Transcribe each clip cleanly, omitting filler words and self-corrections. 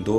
2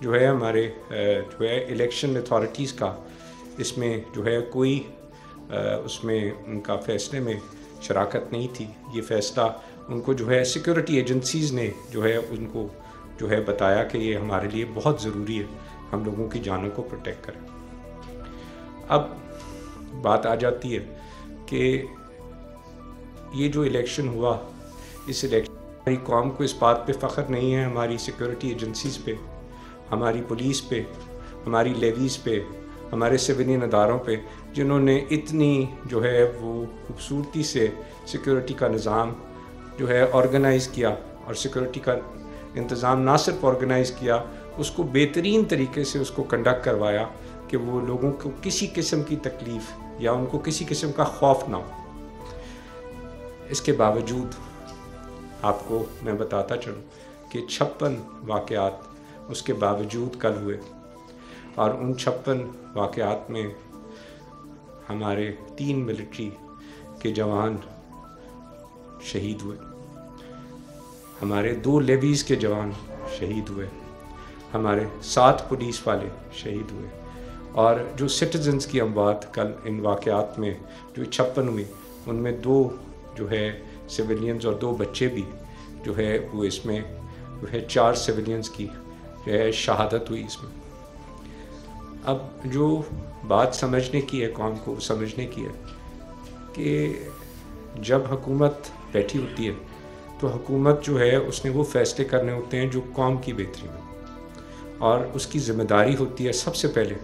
جو ہے ہمارے جو ہے الیکشن اتھارٹیز کا اس میں جو ہے کوئی اس میں ان کا فیصلے میں شراکت نہیں تھی. یہ فیصلہ ان کو جو ہے سیکورٹی ایجنسیز نے جو ہے ان کو جو ہے بتایا کہ یہ ہمارے لیے بہت ضروری ہے ہم لوگوں کی جانوں کو پروٹیکٹ کریں. اب بات آ جاتی ہے کہ یہ جو الیکشن ہوا، اس الیکشن ہماری قوم کو اس بات پہ فخر نہیں ہے، ہماری سیکورٹی ایجنسیز پہ، ہماری پولیس پہ، ہماری لیویز پہ، ہمارے سویلین اداروں پہ، جنہوں نے اتنی جو ہے وہ خوبصورتی سے سیکورٹی کا نظام جو ہے آرگنائز کیا، اور سیکورٹی کا انتظام نہ صرف آرگنائز کیا، اس کو بہترین طریقے سے اس کو کنڈکٹ کروایا کہ وہ لوگوں کو کسی قسم کی تکلیف یا ان کو کسی قسم کا خوف نہ ہو. اس کے باوجود آپ کو میں بتاتا چلوں کہ 56 واقعات اس کے باوجود کل ہوئے، اور ان 56 واقعات میں ہمارے 3 ملٹری کے جوان شہید ہوئے، ہمارے 2 لیویز کے جوان شہید ہوئے، ہمارے 7 پولیس والے شہید ہوئے، اور جو سٹیزنز کی اموات کل ان واقعات میں جو 56 ہوئی، ان میں 2 جو ہے سویلینز اور 2 بچے بھی جو ہے وہ اس میں جو ہے 4 سویلینز کی جو ہے شہادت ہوئی اس میں. اب جو بات سمجھنے کی ہے قوم کو سمجھنے کی ہے کہ جب حکومت بیٹھی ہوتی ہے تو حکومت جو ہے اس نے وہ فیصلے کرنے ہوتے ہیں جو قوم کی بہتری میں، اور اس کی ذمہ داری ہوتی ہے سب سے پہلے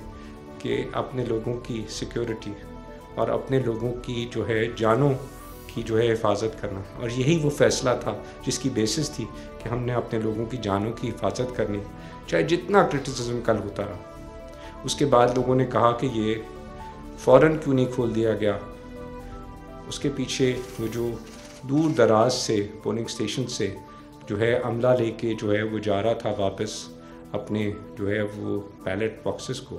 کہ اپنے لوگوں کی سیکیورٹی اور اپنے لوگوں کی جو ہے جانوں کی جو ہے حفاظت کرنا. اور یہی وہ فیصلہ تھا جس کی بیسس تھی کہ ہم نے اپنے لوگوں کی جانوں کی حفاظت کرنی، چاہے جتنا کرٹیسزم کل ہوتا رہا. اس کے بعد لوگوں نے کہا کہ یہ فوراً کیوں نہیں کھول دیا گیا. اس کے پیچھے وہ جو دور دراز سے پولنگ اسٹیشن سے جو ہے عملہ لے کے جو ہے وہ جا رہا تھا واپس اپنے جو ہے وہ بیلٹ باکسز کو،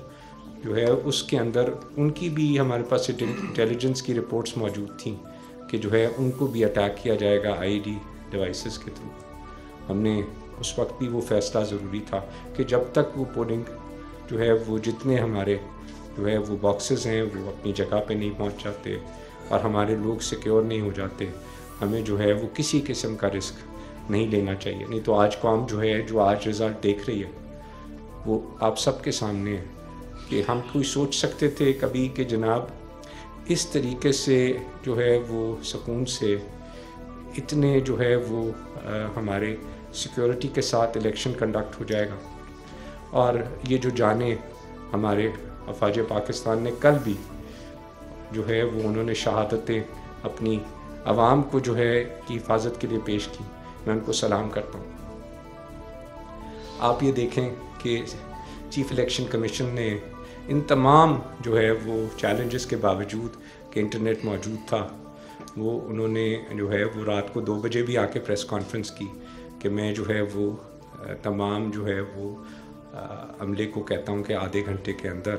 جو ہے اس کے اندر ان کی بھی ہمارے پاس انٹیلیجنس کی رپورٹس موجود تھیں کہ جو ہے ان کو بھی اٹیک کیا جائے گا IED ڈیوائسز کے تھرو. ہم نے اس وقت بھی وہ فیصلہ ضروری تھا کہ جب تک وہ پولنگ جو ہے وہ جتنے ہمارے جو ہے وہ باکسز ہیں وہ اپنی جگہ پہ نہیں پہنچ جاتے اور ہمارے لوگ سیکیور نہیں ہو جاتے، ہمیں جو ہے وہ کسی قسم کا رسک نہیں لینا چاہیے. نہیں تو آج قوم جو ہے جو آج رزلٹ دیکھ رہی ہے وہ آپ سب کے سامنے ہے کہ ہم کوئی سوچ سکتے تھے کبھی کہ جناب اس طریقے سے جو ہے وہ سکون سے اتنے جو ہے وہ ہمارے سیکیورٹی کے ساتھ الیکشن کنڈکٹ ہو جائے گا. اور یہ جو جانیں ہمارے افواج پاکستان نے کل بھی جو ہے وہ انہوں نے شہادتیں اپنی عوام کو جو ہے کی حفاظت کے لیے پیش کی، میں ان کو سلام کرتا ہوں. آپ یہ دیکھیں کہ چیف الیکشن کمیشن نے ان تمام جو ہے وہ چیلنجز کے باوجود کہ انٹرنیٹ موجود تھا، وہ انہوں نے جو ہے وہ رات کو 2 بجے بھی آ کے پریس کانفرنس کی کہ میں جو ہے وہ تمام جو ہے وہ عملے کو کہتا ہوں کہ آدھے گھنٹے کے اندر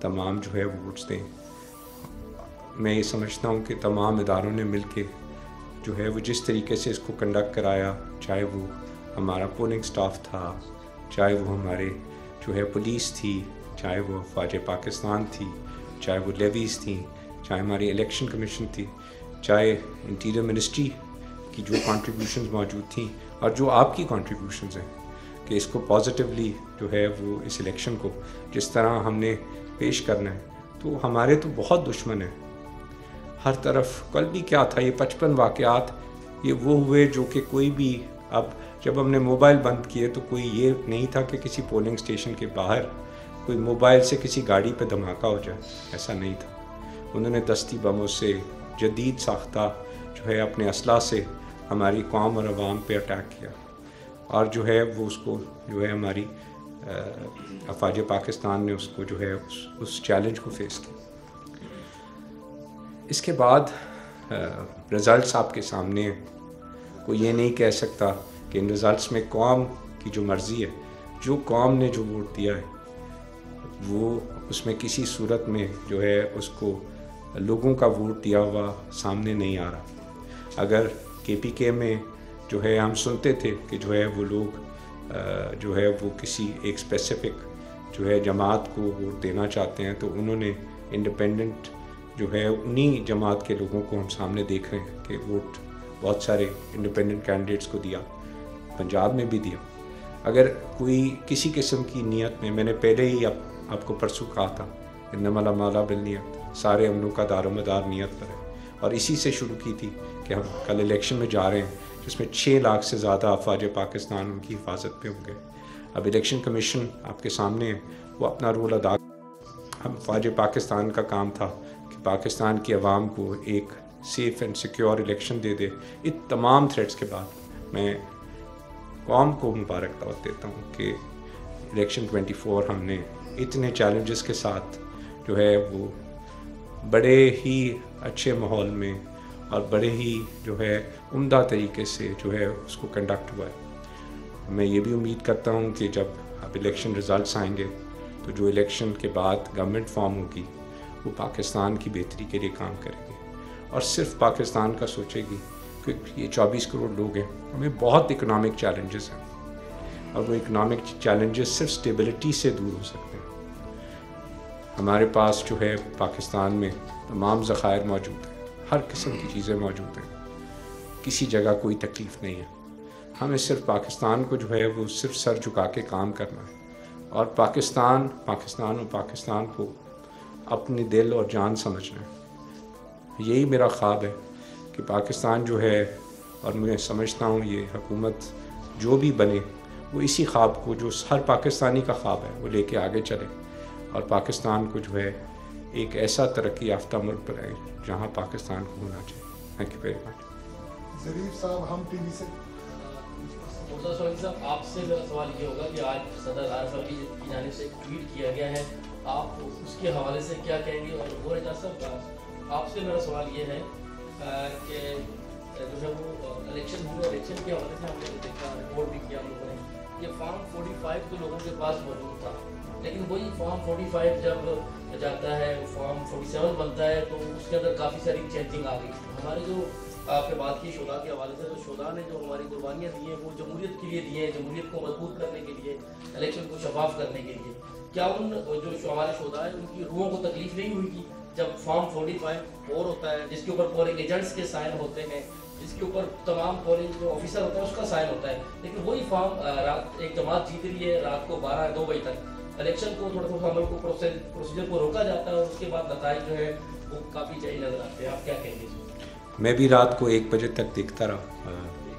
تمام جو ہے وہ ووٹس دیں. میں یہ سمجھتا ہوں کہ تمام اداروں نے مل کے جو ہے وہ جس طریقے سے اس کو کنڈکٹ کرایا، چاہے وہ ہمارا پولنگ سٹاف تھا، چاہے وہ ہمارے جو ہے پولیس تھی، چاہے وہ افواج پاکستان تھی، چاہے وہ لیویز تھیں، چاہے ہماری الیکشن کمیشن تھی، چاہے انٹیریئر منسٹری کی جو کنٹریبیوشنز موجود تھیں، اور جو آپ کی کنٹریبیوشنز ہیں کہ اس کو پازیٹیولی جو ہے وہ اس الیکشن کو جس طرح ہم نے پیش کرنا ہے. تو ہمارے تو بہت دشمن ہیں ہر طرف. کل بھی کیا تھا، یہ 55 واقعات یہ وہ ہوئے جو کہ کوئی بھی، اب جب ہم نے موبائل بند کیے تو کوئی یہ نہیں تھا کہ کسی پولنگ اسٹیشن کے باہر کوئی موبائل سے کسی گاڑی پہ دھماکہ ہو جائے، ایسا نہیں تھا. انہوں نے دستی بموں سے جدید ساختہ جو ہے اپنے اسلحہ سے ہماری قوم اور عوام پہ اٹیک کیا، اور جو ہے وہ اس کو جو ہے ہماری افواج پاکستان نے اس کو جو ہے اس چیلنج کو فیس کیا. اس کے بعد رزلٹس آپ کے سامنے ہیں. کوئی یہ نہیں کہہ سکتا کہ ان رزلٹس میں قوم کی جو مرضی ہے، جو قوم نے جو ووٹ دیا ہے وہ اس میں کسی صورت میں جو ہے اس کو لوگوں کا ووٹ دیا ہوا سامنے نہیں آ رہا. اگر KPK میں جو ہے ہم سنتے تھے کہ جو ہے وہ لوگ جو ہے وہ کسی ایک اسپیسیفک جو ہے جماعت کو ووٹ دینا چاہتے ہیں تو انہوں نے انڈیپینڈنٹ جو ہے انہی جماعت کے لوگوں کو ہم سامنے دیکھ رہے ہیں کہ ووٹ بہت سارے انڈیپینڈنٹ کینڈیڈیٹس کو دیا، پنجاب میں بھی دیا۔ اگر کوئی کسی قسم کی نیت میں نے پہلے ہی آپ کو پرسوں کہا تھا انما الاعمال بالنیات، سارے عملوں کا دار و مدار نیت پر ہے، اور اسی سے شروع کی تھی کہ ہم کل الیکشن میں جا رہے ہیں جس میں 6 لاکھ سے زیادہ افواج پاکستان ان کی حفاظت پہ ہوں گے۔ اب الیکشن کمیشن آپ کے سامنے ہے، وہ اپنا رول ادا۔ ہم افواج پاکستان کا کام تھا کہ پاکستان کی عوام کو ایک سیف اینڈ سیکیور الیکشن دے دے۔ ان تمام تھریٹس کے بعد میں قوم کو مبارکباد دیتا ہوں کہ الیکشن 24 ہم نے اتنے چیلنجز کے ساتھ جو ہے وہ بڑے ہی اچھے ماحول میں اور بڑے ہی جو ہے عمدہ طریقے سے جو ہے اس کو کنڈکٹ ہوا ہے۔ میں یہ بھی امید کرتا ہوں کہ جب اب الیکشن ریزلٹس آئیں گے تو جو الیکشن کے بعد گورنمنٹ فارم ہوگی وہ پاکستان کی بہتری کے لیے کام کرے گی اور صرف پاکستان کا سوچے گی، کیونکہ یہ 24 کروڑ لوگ ہیں، ہمیں بہت اکنامک چیلنجز ہیں اور وہ اکنامک چیلنجز صرف سٹیبلٹی سے دور ہو سکتے ہیں۔ ہمارے پاس جو ہے پاکستان میں تمام ذخائر موجود ہیں، ہر قسم کی چیزیں موجود ہیں، کسی جگہ کوئی تکلیف نہیں ہے۔ ہمیں صرف پاکستان کو جو ہے وہ صرف سر جھکا کے کام کرنا ہے اور پاکستان اور پاکستان کو اپنی دل اور جان سمجھنا ہے۔ یہی میرا خواب ہے کہ پاکستان جو ہے، اور میں سمجھتا ہوں یہ حکومت جو بھی بنے وہ اسی خواب کو جو ہر پاکستانی کا خواب ہے وہ لے کے آگے چلے اور پاکستان کو جو ہے ایک ایسا ترقی یافتہ ملک بنائے جہاں پاکستان کو ہونا چاہیے۔ Thank you very much. Zarif صاحب، ہم ٹی وی سے صاحب آپ سے میرا سوال یہ ہوگا کہ آج صدر عارف علوی کی جانب سے ایک ٹویٹ کیا گیا ہے، آپ اس کے حوالے سے کیا کہیں گے؟ اور غور اعجاز صاحب آپ سے میرا سوال یہ ہے کہ جو ہے وہ الیکشن کے حوالے سے ہم نے دیکھا، رپورٹ بھی کیا ہم لوگوں نے کہ فارم 45 تو لوگوں کے پاس موجود تھا، لیکن وہی فارم 45 جب جاتا ہے فارم 47 بنتا ہے تو اس کے اندر کافی ساری چینجنگ آ گئی۔ ہمارے جو آپ نے بات کی شہداء کے حوالے سے، تو شہداء نے جو ہماری قربانیاں دی ہیں وہ جمہوریت کے لیے دی ہیں، جمہوریت کو مضبوط کرنے کے لیے، الیکشن کو شفاف کرنے کے لیے۔ کیا ان جو ہمارے شہداء ہیں ان کی روحوں کو تکلیف نہیں ہوئی کہ جب فارم 45 اور ہوتا ہے جس کے اوپر پولنگ ایجنٹس کے سائن ہوتے ہیں، جس کے اوپر تمام پولنگ جو آفیسر ہوتا ہے اس کا سائن ہوتا ہے، لیکن وہی فارم رات ایک جماعت جیت رہی ہے رات کو 2 بجے تک، الیکشن کو تھوڑا تھوڑا عمل کو پروسیجر کو روکا جاتا ہے اور اس کے بعد نتائج جو ہے وہ کافی چینج نظر آتے ہیں۔ آپ کیا کہیں گے؟ میں بھی رات کو 1 بجے تک دیکھتا رہا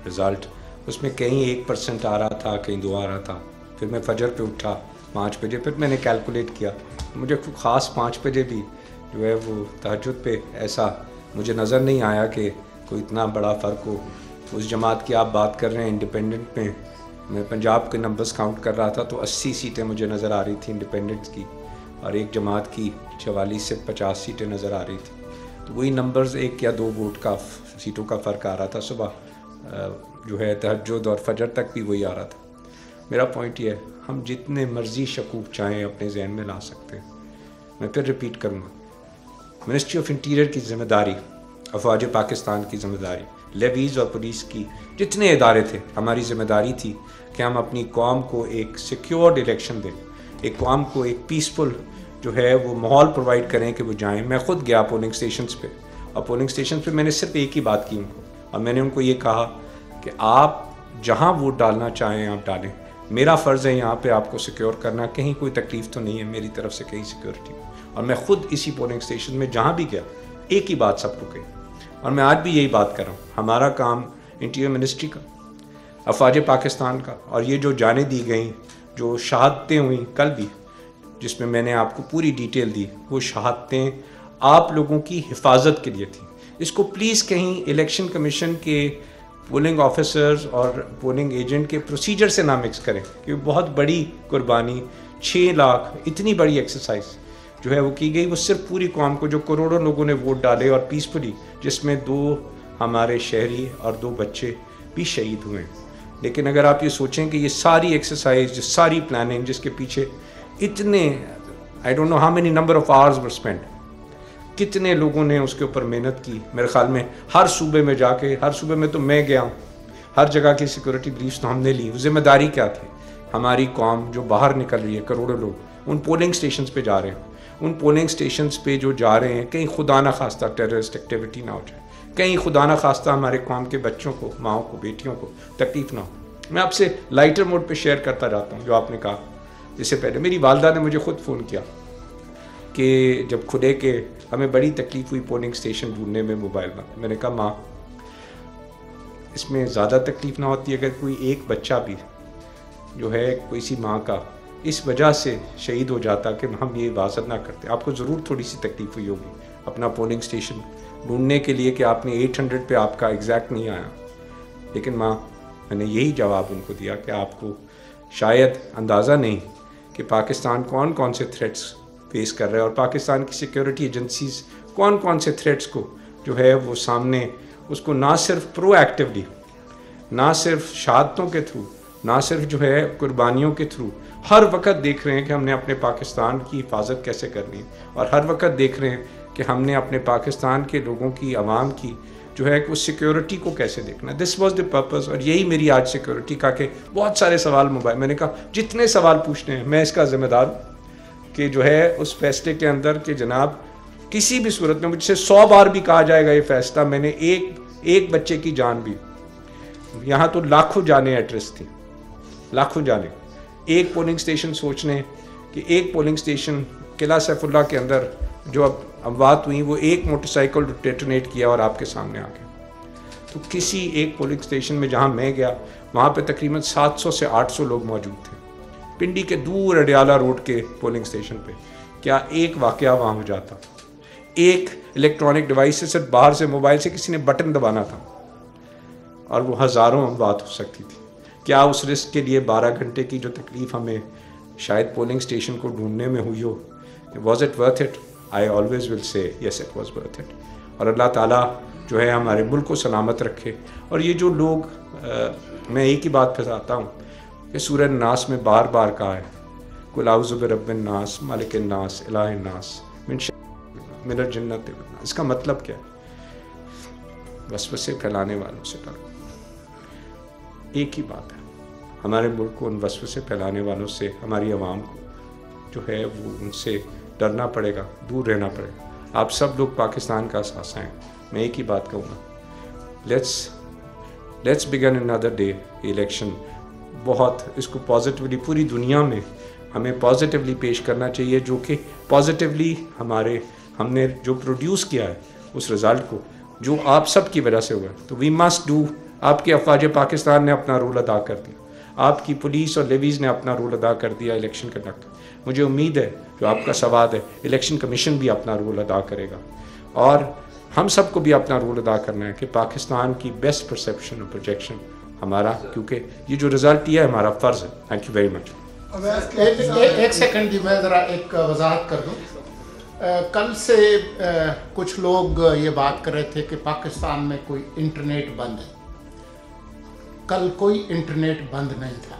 رزلٹ، اس میں کہیں 1% آ رہا تھا، کہیں 2 آ رہا تھا۔ پھر میں فجر پہ اٹھا 5 بجے، پھر میں نے کیلکولیٹ کیا، مجھے خاص 5 بجے بھی جو ہے وہ تہجد پہ ایسا مجھے نظر نہیں آیا کہ کوئی اتنا بڑا فرق ہو۔ اس جماعت کی آپ بات کر رہے ہیں انڈیپینڈنٹ میں پنجاب کے نمبرز کاؤنٹ کر رہا تھا تو 80 سیٹیں مجھے نظر آ رہی تھیں انڈیپینڈنٹس کی، اور ایک جماعت کی 44 سے 50 سیٹیں نظر آ رہی تھیں۔ تو وہی نمبرز 1 یا 2 ووٹ کا سیٹوں کا فرق آ رہا تھا۔ صبح جو ہے تہجد اور فجر تک بھی وہی آ رہا تھا۔ میرا پوائنٹ یہ ہے ہم جتنے مرضی شکوک چاہیں اپنے ذہن میں لا سکتے ہیں۔ میں پھر ریپیٹ کروں گا، منسٹری آف انٹیریئر کی ذمہ داری، افواج پاکستان کی ذمہ داری، لیویز اور پولیس کی جتنے ادارے تھے، ہماری ذمہ داری تھی کہ ہم اپنی قوم کو ایک سیکیورڈ الیکشن دیں، ایک قوم کو ایک پیسفل جو ہے وہ ماحول پرووائڈ کریں کہ وہ جائیں۔ میں خود گیا پولنگ سٹیشنز پہ، اور پولنگ سٹیشنز پہ میں نے صرف ایک ہی بات کی ان کو، اور میں نے ان کو یہ کہا کہ آپ جہاں ووٹ ڈالنا چاہیں آپ ڈالیں، میرا فرض ہے یہاں پہ آپ کو سیکیور کرنا، کہیں کوئی تکلیف تو نہیں ہے میری طرف سے کہیں سیکیورٹی۔ اور میں خود اسی پولنگ سٹیشن میں جہاں بھی گیا ایک ہی بات سب کو کہی، اور میں آج بھی یہی بات کر رہا ہوں۔ ہمارا کام انٹیریئر منسٹری کا، افواج پاکستان کا، اور یہ جو جانیں دی گئیں، جو شہادتیں ہوئیں کل بھی جس میں نے آپ کو پوری ڈیٹیل دی، وہ شہادتیں آپ لوگوں کی حفاظت کے لیے تھیں۔ اس کو پلیز کہیں الیکشن کمیشن کے پولنگ آفیسرز اور پولنگ ایجنٹ کے پروسیجر سے نہ مکس کریں، کہ بہت بڑی قربانی 6 لاکھ اتنی بڑی ایکسرسائز جو ہے وہ کی گئی، وہ صرف پوری قوم کو جو کروڑوں لوگوں نے ووٹ ڈالے اور پیسفلی، جس میں 2 ہمارے شہری اور 2 بچے بھی شہید ہوئے ہیں۔ لیکن اگر آپ یہ سوچیں کہ یہ ساری ایکسرسائز، ساری پلاننگ جس کے پیچھے اتنے I don't know how many number of hours were spent، کتنے لوگوں نے اس کے اوپر محنت کی، میرے خیال میں ہر صوبے میں جا کے، ہر صوبے میں تو میں گیا ہوں، ہر جگہ کی سیکورٹی بریفس تو ہم نے لی۔ ذمہ داری کیا تھی ہماری قوم جو باہر نکل رہی ہے، کروڑوں لوگ ان پولنگ سٹیشنز پہ جا رہے ہیں. ان پولنگ سٹیشنز پہ جو جا رہے ہیں، کہیں خدا نہ خواستہ ٹیررسٹ ایکٹیویٹی نہ ہو جائے، کہیں خدا نہ خواستہ ہمارے قوم کے بچوں کو، ماؤں کو، بیٹیوں کو تکلیف نہ ہو. میں آپ سے لائٹر موڈ پہ شیئر کرتا جاتا ہوں جو آپ نے کہا. اس سے پہلے میری والدہ نے مجھے خود فون کیا کہ جب کھلے کہ ہمیں بڑی تکلیف ہوئی پولنگ سٹیشن ڈھونڈنے میں موبائل میں. میں نے کہا ماں، اس میں زیادہ تکلیف نہ ہوتی اگر کوئی ایک بچہ بھی جو ہے کوئی سی ماں کا اس وجہ سے شہید ہو جاتا کہ ہم یہ حفاظت نہ کرتے. آپ کو ضرور تھوڑی سی تکلیف ہوئی ہوگی اپنا پولنگ سٹیشن ڈھونڈنے کے لیے کہ آپ نے 800 پہ آپ کا ایگزیکٹ نہیں آیا. لیکن ماں، میں نے یہی جواب ان کو دیا کہ آپ کو شاید اندازہ نہیں کہ پاکستان کون کون سے تھریٹس فیس کر رہا ہے، اور پاکستان کی سیکیورٹی ایجنسیز کون کون سے تھریٹس کو جو ہے وہ سامنے اس کو نہ صرف پرو ایکٹیولی، نہ صرف شہادتوں کے تھرو، نہ صرف جو ہے قربانیوں کے تھرو، ہر وقت دیکھ رہے ہیں کہ ہم نے اپنے پاکستان کی حفاظت کیسے کرنی ہے، اور ہر وقت دیکھ رہے ہیں کہ ہم نے اپنے پاکستان کے لوگوں کی، عوام کی جو ہے کہ اس سیکیورٹی کو کیسے دیکھنا. This was the purpose. اور یہی میری آج سیکیورٹی کا کہ بہت سارے سوال موبائل. میں نے کہا جتنے سوال پوچھنے ہیں میں اس کا ذمہ دار ہوں کہ جو ہے اس فیصلے کے اندر کہ جناب کسی بھی صورت میں مجھ سے 100 بار بھی کہا جائے گا یہ فیصلہ، میں نے ایک بچے کی جان بھی، یہاں تو لاکھوں جانیں ایٹ رسک تھیں، لاکھوں جانیں. ایک پولنگ سٹیشن سوچنے کہ ایک پولنگ سٹیشن قلعہ سیف اللہ کے اندر جو اب اموات ہوئیں وہ ایک موٹر سائیکل ڈیٹونیٹ کیا اور آپ کے سامنے آ گیا. تو کسی ایک پولنگ سٹیشن میں جہاں میں گیا وہاں پہ تقریباً 700 سے 800 لوگ موجود تھے. پنڈی کے دور اڈیالہ روڈ کے پولنگ سٹیشن پہ کیا ایک واقعہ وہاں ہو جاتا، ایک الیکٹرانک ڈیوائس سے باہر سے موبائل سے کسی نے بٹن دبانا تھا اور وہ ہزاروں اموات ہو سکتی تھی. کیا اس رسک کے لیے 12 گھنٹے کی جو تکلیف ہمیں شاید پولنگ سٹیشن کو ڈھونڈنے میں ہوئی ہو، was it worth it? I always will say yes it was worth it. اور اللہ تعالیٰ جو ہے ہمارے ملک کو سلامت رکھے. اور یہ جو لوگ میں ایک ہی بات پھنساتا ہوں کہ سورہ الناس میں بار بار کہا ہے قل اعوذ برب الناس مالک الناس الہ الناس من الجنۃ والناس. اس کا مطلب کیا ہے؟ وسوسے پھیلانے والوں سے ڈرو. ایک ہی بات ہے، ہمارے ملک کو ان وسوسے پھیلانے والوں سے، ہماری عوام کو جو ہے وہ ان سے ڈرنا پڑے گا، دور رہنا پڑے گا. آپ سب لوگ پاکستان کا اثاثہ ہیں. میں ایک ہی بات کہوں گا، let's begin another day election. بہت اس کو پازیٹیولی پوری دنیا میں ہمیں پازیٹیولی پیش کرنا چاہیے، جو کہ پازیٹیولی ہم نے جو پروڈیوس کیا ہے اس رزلٹ کو جو آپ سب کی وجہ سے ہوا ہے. تو وی مسٹ ڈو. آپ کے افواج پاکستان نے اپنا رول ادا کر دیا، آپ کی پولیس اور لیویز نے اپنا رول ادا کر دیا الیکشن کنڈکٹ. مجھے امید ہے جو آپ کا سوال ہے الیکشن کمیشن بھی اپنا رول ادا کرے گا، اور ہم سب کو بھی اپنا رول ادا کرنا ہے کہ پاکستان کی بیسٹ پرسیپشن اور پروجیکشن ہمارا، کیونکہ یہ جو رزلٹ یہ ہے ہمارا فرض ہے. Thank you very much. ایک سیکنڈ جی، میں ذرا ایک وضاحت کر دوں. کل سے کچھ لوگ یہ بات کر رہے تھے کہ پاکستان میں کوئی انٹرنیٹ بند ہے. کل کوئی انٹرنیٹ بند نہیں تھا.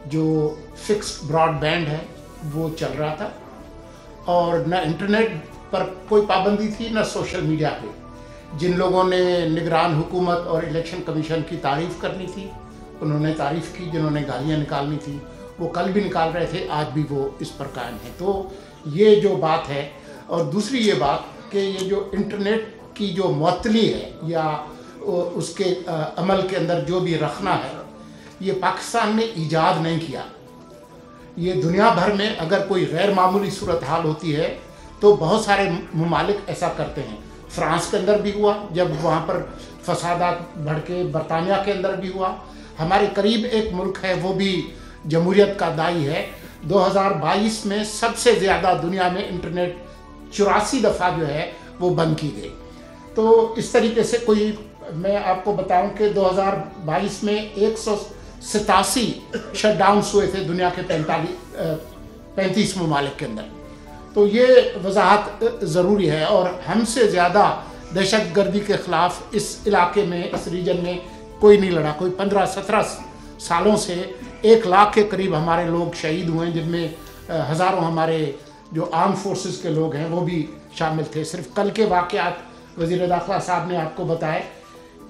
جو فکس براڈ بینڈ ہے وہ چل رہا تھا، اور نہ انٹرنیٹ پر کوئی پابندی تھی نہ سوشل میڈیا پہ. جن لوگوں نے نگران حکومت اور الیکشن کمیشن کی تعریف کرنی تھی انہوں نے تعریف کی، جنہوں نے گالیاں نکالنی تھی وہ کل بھی نکال رہے تھے، آج بھی وہ اس پر قائم ہیں. تو یہ جو بات ہے، اور دوسری یہ بات کہ یہ جو انٹرنیٹ کی جو معطلی ہے یا اس کے عمل کے اندر جو بھی رکھنا ہے، یہ پاکستان نے ایجاد نہیں کیا. یہ دنیا بھر میں اگر کوئی غیر معمولی صورتحال ہوتی ہے تو بہت سارے ممالک ایسا کرتے ہیں. فرانس کے اندر بھی ہوا جب وہاں پر فسادات بڑھ کے، برطانیہ کے اندر بھی ہوا. ہمارے قریب ایک ملک ہے وہ بھی جمہوریت کا دائی ہے. 2022 میں سب سے زیادہ دنیا میں انٹرنیٹ 84 دفعہ جو ہے وہ بند کی گئی. تو اس طریقے سے کوئی، میں آپ کو بتاؤں کہ 2022 میں 187 شٹ ڈاؤنس ہوئے تھے دنیا کے 35 ممالک کے اندر. تو یہ وضاحت ضروری ہے. اور ہم سے زیادہ دہشت گردی کے خلاف اس علاقے میں، اس ریجن میں کوئی نہیں لڑا. کوئی 15-17 سالوں سے 1 لاکھ کے قریب ہمارے لوگ شہید ہوئے ہیں، جن میں ہزاروں ہمارے جو آرم فورسز کے لوگ ہیں وہ بھی شامل تھے. صرف کل کے واقعات وزیر داخلہ صاحب نے آپ کو بتائے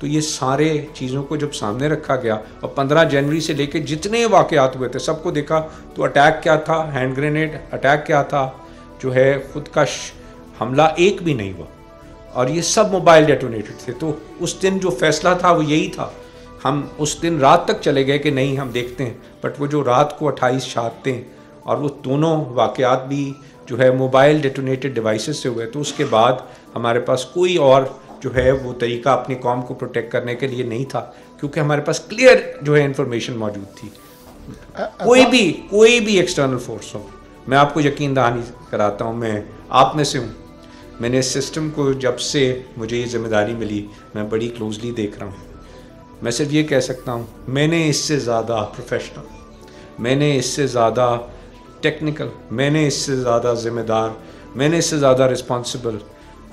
تو یہ سارے چیزوں کو جب سامنے رکھا گیا اور 15 جنوری سے لے کے جتنے واقعات ہوئے تھے سب کو دیکھا تو اٹیک کیا تھا, ہینڈ گرینیڈ اٹیک کیا تھا, جو ہے خودکش حملہ ایک بھی نہیں ہوا, اور یہ سب موبائل ڈیٹونیٹڈ تھے. تو اس دن جو فیصلہ تھا وہ یہی تھا. ہم اس دن رات تک چلے گئے کہ نہیں ہم دیکھتے ہیں, بٹ وہ جو رات کو 28 شہادتیں اور وہ دونوں واقعات بھی جو ہے موبائل ڈیٹونیٹڈ ڈیوائسز سے ہوئے, تو اس کے بعد ہمارے پاس کوئی اور جو ہے وہ طریقہ اپنی قوم کو پروٹیکٹ کرنے کے لیے نہیں تھا, کیونکہ ہمارے پاس کلیئر جو ہے انفارمیشن موجود تھی. کوئی بھی ایکسٹرنل فورس ہو, میں آپ کو یقین دہانی کراتا ہوں, میں آپ میں سے ہوں, میں نے اس سسٹم کو جب سے مجھے یہ ذمہ داری ملی میں بڑی کلوزلی دیکھ رہا ہوں. میں صرف یہ کہہ سکتا ہوں میں نے اس سے زیادہ پروفیشنل, میں نے اس سے زیادہ ٹیکنیکل, میں نے اس سے زیادہ ذمہ دار, میں نے اس سے زیادہ رسپانسبل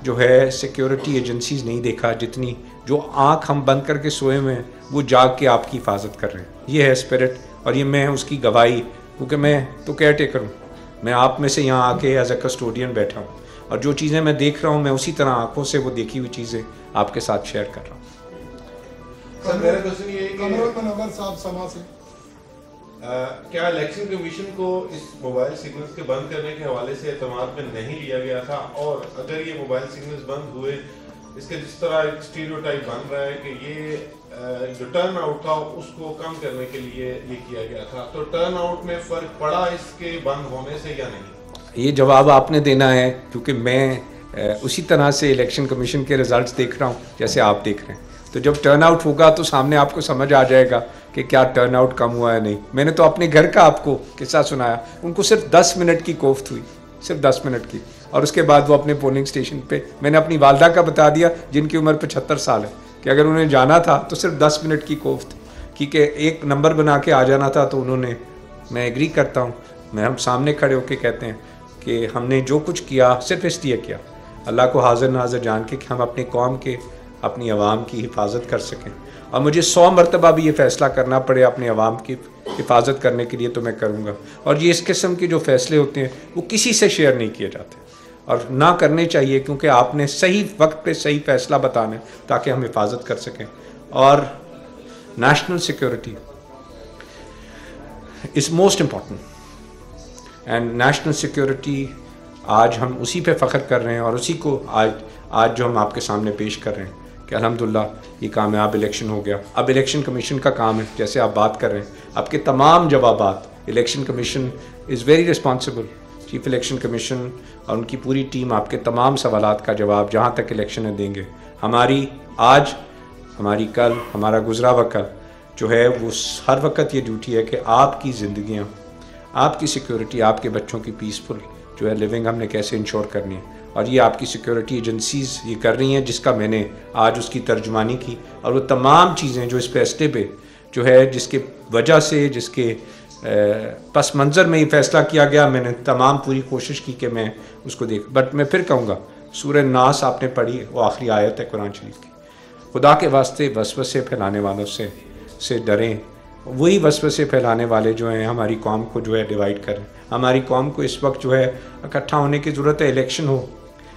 جو ہے سیکیورٹی ایجنسیز نہیں دیکھا, جتنی جو آنکھ ہم بند کر کے سوئے ہوئے ہیں وہ جاگ کے آپ کی حفاظت کر رہے ہیں. یہ ہے اسپرٹ, اور یہ میں اس کی گواہی, کیونکہ میں تو کیئر ٹیکر ہوں, میں آپ میں سے یہاں آ کے ایز اے کسٹوڈین بیٹھا ہوں, اور جو چیزیں میں دیکھ رہا ہوں میں اسی طرح آنکھوں سے وہ دیکھی ہوئی چیزیں آپ کے ساتھ شیئر کر رہا ہوں. سر میرا کوشچن یہ ہے کہ کمرول منور صاحب سما سے کیا الیکشن کمیشن کو اس موبائل سگنلز کے بند کرنے کے حوالے سے اعتماد میں نہیں لیا گیا تھا, اور اگر یہ موبائل سگنلز بند ہوئے, اس کے جس طرح ایک اسٹیریوٹائپ بن رہا ہے کہ یہ جو ٹرن آؤٹ تھا اس کو کم کرنے کے لیے یہ کیا گیا تھا, تو ٹرن آؤٹ میں فرق پڑا اس کے بند ہونے سے یا نہیں؟ یہ جواب آپ نے دینا ہے, کیونکہ میں اسی طرح سے الیکشن کمیشن کے ریزلٹس دیکھ رہا ہوں جیسے آپ دیکھ رہے ہیں. تو جب ٹرن آؤٹ ہوگا تو سامنے آپ کو سمجھ آ جائے گا کہ کیا ٹرن آؤٹ کم ہوا ہے نہیں. میں نے تو اپنے گھر کا آپ کو قصہ سنایا, ان کو صرف 10 منٹ کی کوفت ہوئی, صرف 10 منٹ کی, اور اس کے بعد وہ اپنے پولنگ اسٹیشن پہ, میں نے اپنی والدہ کا بتا دیا جن کی عمر 75 سال ہے کہ اگر انہیں جانا تھا تو صرف 10 منٹ کی کوفت, کیونکہ ایک نمبر بنا کے آ جانا تھا. تو انہوں نے, میں ایگری کرتا ہوں, میں ہم سامنے کھڑے ہو کے کہتے ہیں کہ ہم نے جو کچھ کیا صرف اس لیے کیا اللہ کو حاضر ناظر جان کے کہ ہم اپنی قوم کے, اپنی عوام کی حفاظت کر سکیں. اور مجھے 100 مرتبہ بھی یہ فیصلہ کرنا پڑے اپنے عوام کی حفاظت کرنے کے لیے تو میں کروں گا. اور یہ اس قسم کے جو فیصلے ہوتے ہیں وہ کسی سے شیئر نہیں کیے جاتے, اور نہ کرنے چاہیے, کیونکہ آپ نے صحیح وقت پہ صحیح فیصلہ بتانا ہے تاکہ ہم حفاظت کر سکیں. اور national security is most important, and national security آج ہم اسی پہ فخر کر رہے ہیں, اور اسی کو آج جو ہم آپ کے سامنے پیش کر رہے ہیں کہ الحمدللہ یہ کامیاب الیکشن ہو گیا. اب الیکشن کمیشن کا کام ہے, جیسے آپ بات کر رہے ہیں, آپ کے تمام جوابات, election commission is very responsible, chief election commission اور ان کی پوری ٹیم آپ کے تمام سوالات کا جواب جہاں تک الیکشن دیں گے. ہماری آج, ہماری کل, ہمارا گزرا وقت جو ہے وہ ہر وقت یہ ڈیوٹی ہے کہ آپ کی زندگیاں, آپ کی سیکورٹی, آپ کے بچوں کی پیسفل جو ہے لیونگ ہم نے کیسے انشور کرنی ہے, اور یہ آپ کی سیکورٹی ایجنسیز یہ کر رہی ہیں, جس کا میں نے آج اس کی ترجمانی کی. اور وہ تمام چیزیں جو اس فیصلے پہ جو ہے جس کے وجہ سے, جس کے پس منظر میں یہ فیصلہ کیا گیا, میں نے تمام پوری کوشش کی کہ میں اس کو دیکھ. بٹ میں پھر کہوں گا سورہ ناس آپ نے پڑھی, وہ آخری آیت ہے قرآن شریف کی, خدا کے واسطے وسوسے پھیلانے والوں سے ڈریں. وہی وسوسے پھیلانے والے جو ہیں ہماری قوم کو جو ہے ڈیوائیڈ کریں. ہماری قوم کو اس وقت جو ہے اکٹھا ہونے کی ضرورت ہے. الیکشن ہو,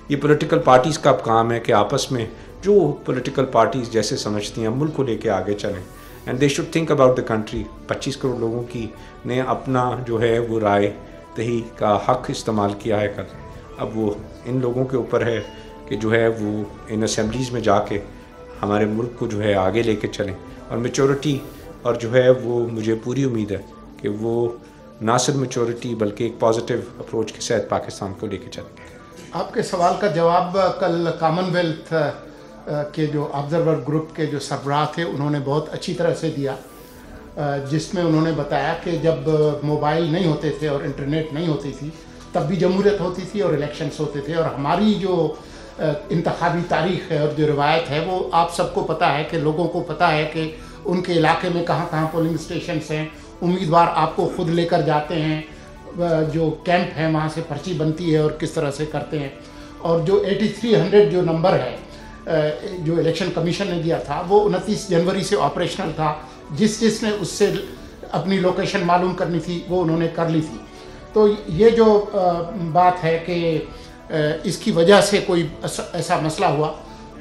یہ پولیٹیکل پارٹیز کا کام ہے کہ آپس میں جو پولیٹیکل پارٹیز جیسے سمجھتی ہیں ملک کو لے کے آگے چلیں, and they should think about the country. 25 crore لوگوں کی نے اپنا جو ہے وہ رائے دہی کا حق استعمال کیا ہے کل. اب وہ ان لوگوں کے اوپر ہے کہ جو ہے وہ ان اسمبلیز میں جا کے ہمارے ملک کو جو ہے آگے لے کے چلیں. اور میچورٹی, اور جو ہے وہ مجھے پوری امید ہے کہ وہ نہ صرف میچورٹی بلکہ ایک پازیٹیو اپروچ کے ساتھ پاکستان کو لے کے چلیں گے. آپ کے سوال کا جواب کل کامن ویلتھ کے جو آبزرور گروپ کے جو سربراہ تھے انہوں نے بہت اچھی طرح سے دیا, جس میں انہوں نے بتایا کہ جب موبائل نہیں ہوتے تھے اور انٹرنیٹ نہیں ہوتی تھی تب بھی جمہوریت ہوتی تھی اور الیکشنز ہوتے تھے. اور ہماری جو انتخابی تاریخ ہے اور جو روایت ہے وہ آپ سب کو پتہ ہے کہ لوگوں کو پتہ ہے کہ ان کے علاقے میں کہاں کہاں پولنگ اسٹیشنس ہیں. امیدوار آپ کو خود لے کر جاتے ہیں, جو کیمپ ہیں وہاں سے پرچی بنتی ہے اور کس طرح سے کرتے ہیں. اور جو 8300 جو نمبر ہے جو الیکشن کمیشن نے دیا تھا وہ 29 جنوری سے آپریشنل تھا. جس نے اس سے اپنی لوکیشن معلوم کرنی تھی وہ انہوں نے کر لی تھی. تو یہ جو بات ہے کہ اس کی وجہ سے کوئی ایسا مسئلہ ہوا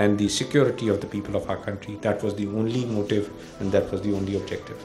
and the security of the people of our country. That was the only motive and that was the only objective.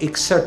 61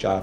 4।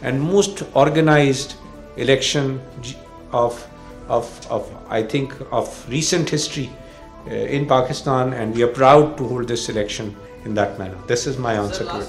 and most organized election of I think of recent history in Pakistan, and we are proud to hold this election in that manner. This is my answer to it.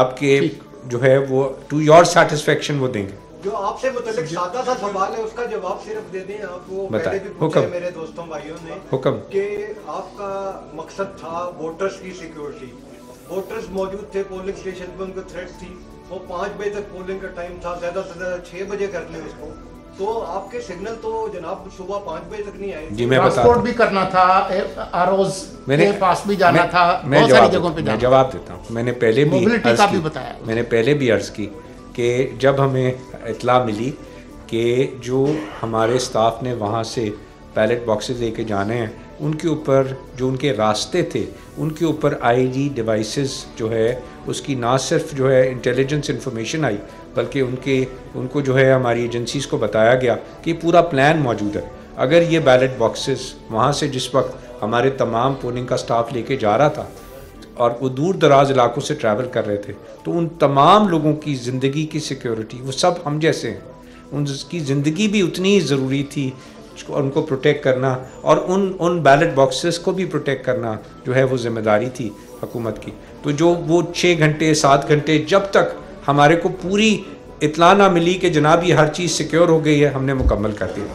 آپ کے جو ہے وہ to your satisfaction وہ دیں گے. جو آپ سے متعلق سادہ سا سوال ہے اس کا جواب صرف دے دیں آپ. وہ پہلے بھی پوچھے میرے دوستوں بھائیوں نے حکم کہ آپ کا مقصد تھا ووٹرز کی سیکیورٹی. ووٹرز موجود تھے پولنگ اسٹیشن پہ, ان کو تھریٹ تھی, وہ 5 بجے تک پولنگ کا ٹائم تھا, زیادہ سے زیادہ 6 بجے کر لیں اس کو. تو آپ کے سگنل تو جناب صبح 5 بجے تک نہیں آئے. جی میں ٹرانسپورٹ بھی کرنا تھا, آروز کے پاس بھی جانا تھا, بہت ساری جگہوں پہ جانا. میں جواب دیتا ہوں. میں نے پہلے بھی عرض کی کہ جب ہمیں اطلاع ملی کہ جو ہمارے اسٹاف نے وہاں سے بیلٹ باکسز لے کے جانے ہیں, ان کے اوپر جو ان کے راستے تھے ان کے اوپر آئی ڈی ڈیوائسز جو ہے اس کی نہ صرف جو ہے انٹیلیجنس انفارمیشن آئی, بلکہ ان کو جو ہے ہماری ایجنسیز کو بتایا گیا کہ پورا پلان موجود ہے. اگر یہ بیلٹ باکسز وہاں سے جس وقت ہمارے تمام پولنگ کا سٹاف لے کے جا رہا تھا اور وہ دور دراز علاقوں سے ٹریول کر رہے تھے, تو ان تمام لوگوں کی زندگی کی سیکیورٹی, وہ سب ہم جیسے ہیں, ان کی زندگی بھی اتنی ضروری تھی, ان کو پروٹیکٹ کرنا اور ان بیلٹ باکسز کو بھی پروٹیکٹ کرنا جو ہے وہ ذمہ داری تھی حکومت کی. تو جو وہ 6 گھنٹے 7 گھنٹے جب تک ہمارے کو پوری اطلاع نہ ملی کہ جناب یہ ہر چیز سیکیور ہو گئی ہے, ہم نے مکمل کر دیا.